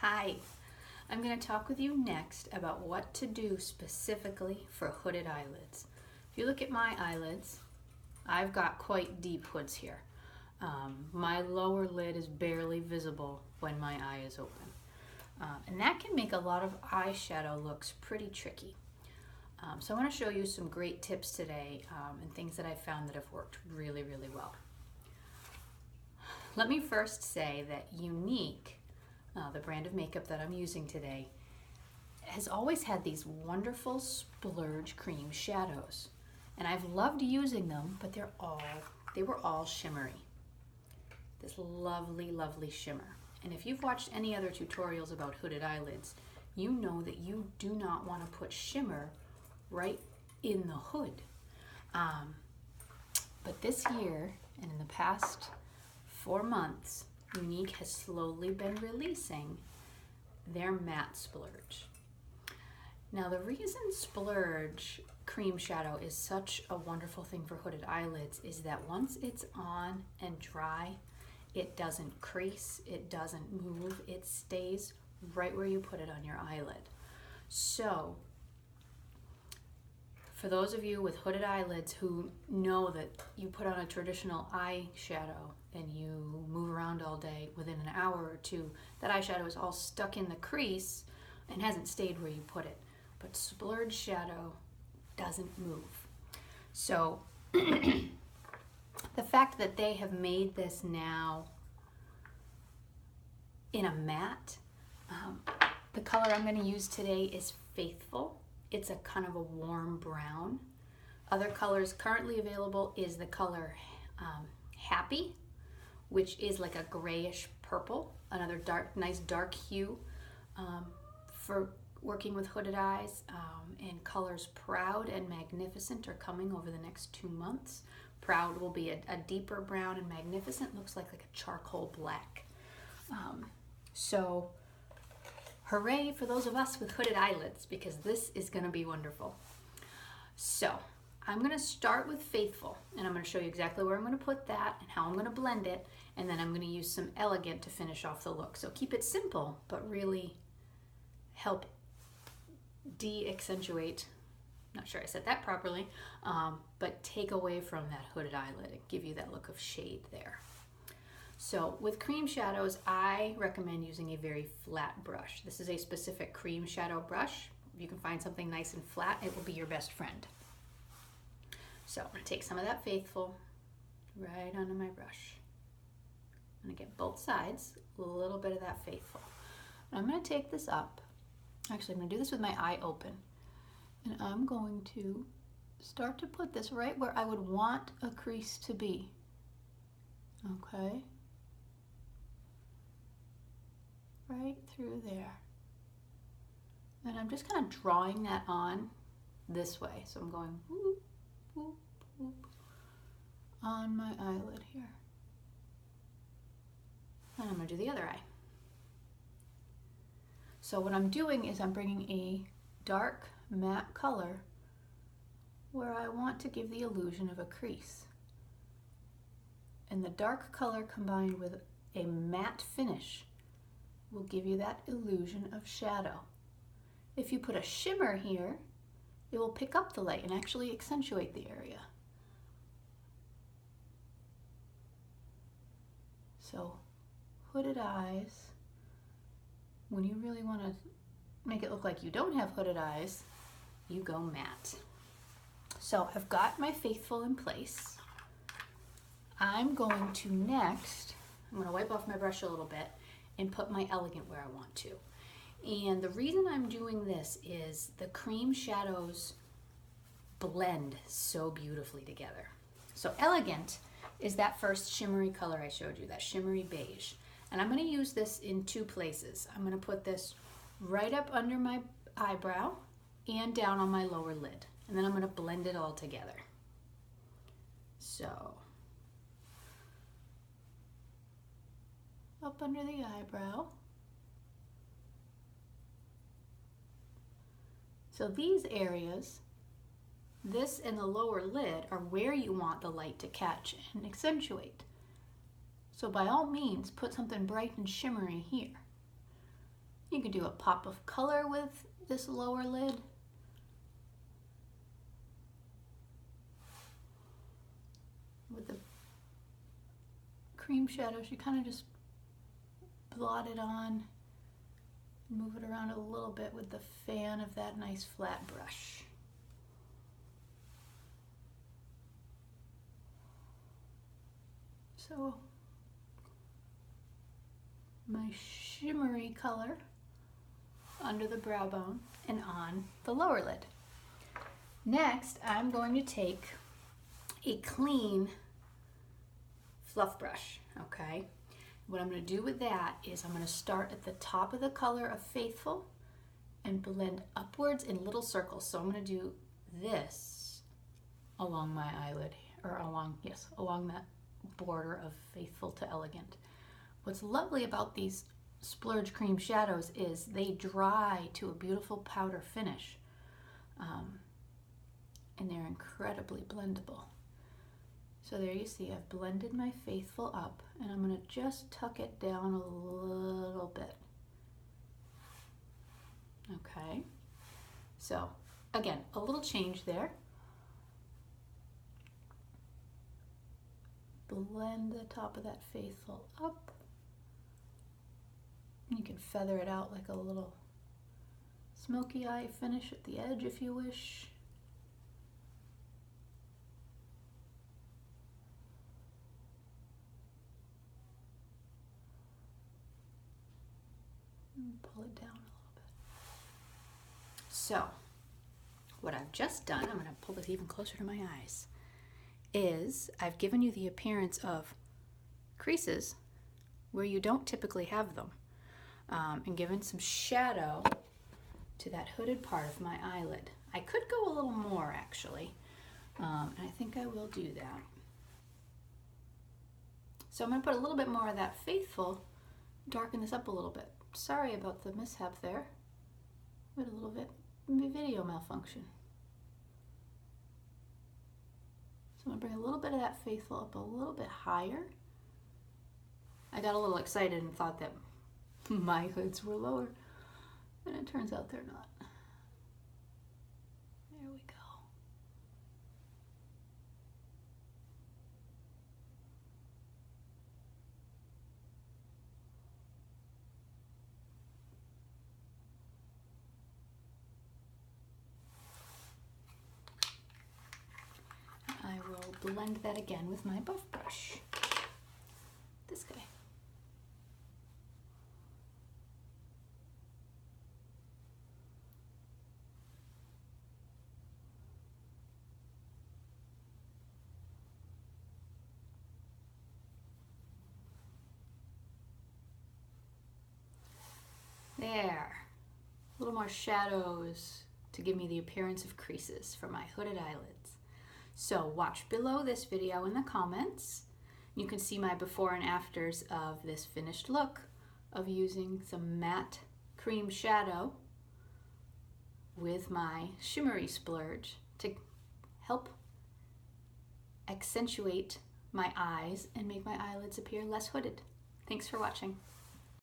Hi, I'm going to talk with you next about what to do specifically for hooded eyelids. If you look at my eyelids, I've got quite deep hoods here. My lower lid is barely visible when my eye is open. And that can make a lot of eyeshadow looks pretty tricky. So I want to show you some great tips today and things that I found that have worked really, really well. Let me first say that Unique, the brand of makeup that I'm using today, has always had these wonderful splurge cream shadows. And I've loved using them, but they were all shimmery. This lovely, lovely shimmer. And if you've watched any other tutorials about hooded eyelids, you know that you do not want to put shimmer right in the hood. But this year, and in the past 4 months, Unique has slowly been releasing their matte splurge. Now, the reason splurge cream shadow is such a wonderful thing for hooded eyelids is that once it's on and dry, it doesn't crease, it doesn't move, it stays right where you put it on your eyelid. So, for those of you with hooded eyelids who know that you put on a traditional eyeshadow and you move around all day, within an hour or two, that eyeshadow is all stuck in the crease and hasn't stayed where you put it. But splurge shadow doesn't move. So the fact that they have made this now in a matte, the color I'm going to use today is Faithful. It's a kind of a warm brown. Other colors currently available is the color Happy, which is like a grayish purple, another nice dark hue for working with hooded eyes. And colors Proud and Magnificent are coming over the next 2 months. Proud will be a deeper brown, and Magnificent looks like a charcoal black. So hooray for those of us with hooded eyelids, because this is going to be wonderful. So I'm going to start with Faithful, and I'm going to show you exactly where I'm going to put that and how I'm going to blend it, and then I'm going to use some Elegant to finish off the look. So keep it simple, but really help de-accentuate, not sure I said that properly, but take away from that hooded eyelid and give you that look of shade there. So with cream shadows, I recommend using a very flat brush. This is a specific cream shadow brush. If you can find something nice and flat, it will be your best friend. So I'm going to take some of that Faithful right onto my brush. I'm going to get both sides, a little bit of that Faithful. I'm going to take this up. Actually, I'm going to do this with my eye open. And I'm going to start to put this right where I would want a crease to be. Okay? Right through there. And I'm just kind of drawing that on this way. So I'm going whoop, whoop, whoop on my eyelid here. And I'm going to do the other eye. So what I'm doing is I'm bringing a dark matte color where I want to give the illusion of a crease. And the dark color combined with a matte finish will give you that illusion of shadow. If you put a shimmer here, it will pick up the light and actually accentuate the area. So, hooded eyes, when you really want to make it look like you don't have hooded eyes, you go matte. So I've got my Faithful in place. I'm going to next, I'm going to wipe off my brush a little bit and put my Elegant where I want to. And the reason I'm doing this is the cream shadows blend so beautifully together. So Elegant is that first shimmery color I showed you, that shimmery beige. And I'm going to use this in 2 places. I'm going to put this right up under my eyebrow and down on my lower lid. And then I'm going to blend it all together. So, up under the eyebrow. So these areas, this and the lower lid, are where you want the light to catch and accentuate. So by all means, put something bright and shimmery here. You can do a pop of color with this lower lid. With the cream shadows, you kind of just blot it on, move it around a little bit with the fan of that nice flat brush. So my shimmery color under the brow bone and on the lower lid. Next, I'm going to take a clean fluff brush, okay? What I'm going to do with that is I'm going to start at the top of the color of Faithful and blend upwards in little circles. So I'm going to do this along my eyelid, or along that border of Faithful to Elegant. What's lovely about these splurge cream shadows is they dry to a beautiful powder finish, and they're incredibly blendable. So there you see, I've blended my Faithful up, and I'm going to just tuck it down a little bit. Okay, so again, a little change there. Blend the top of that Faithful up. You can feather it out like a little smoky eye finish at the edge if you wish. And pull it down a little bit. So, what I've just done, I'm going to pull this even closer to my eyes, is I've given you the appearance of creases where you don't typically have them, and given some shadow to that hooded part of my eyelid. I could go a little more actually, and I think I will do that. So I'm going to put a little bit more of that Faithful, darken this up a little bit. Sorry about the mishap there. We had a little bit video malfunction. So I'm going to bring a little bit of that Faithful up a little bit higher. I got a little excited and thought that my hoods were lower, and it turns out they're not. There we go. I will blend that again with my buff brush. This guy. There. A little more shadows to give me the appearance of creases for my hooded eyelids. So watch below this video in the comments. You can see my before and afters of this finished look of using some matte cream shadow with my shimmery splurge to help accentuate my eyes and make my eyelids appear less hooded. Thanks for watching.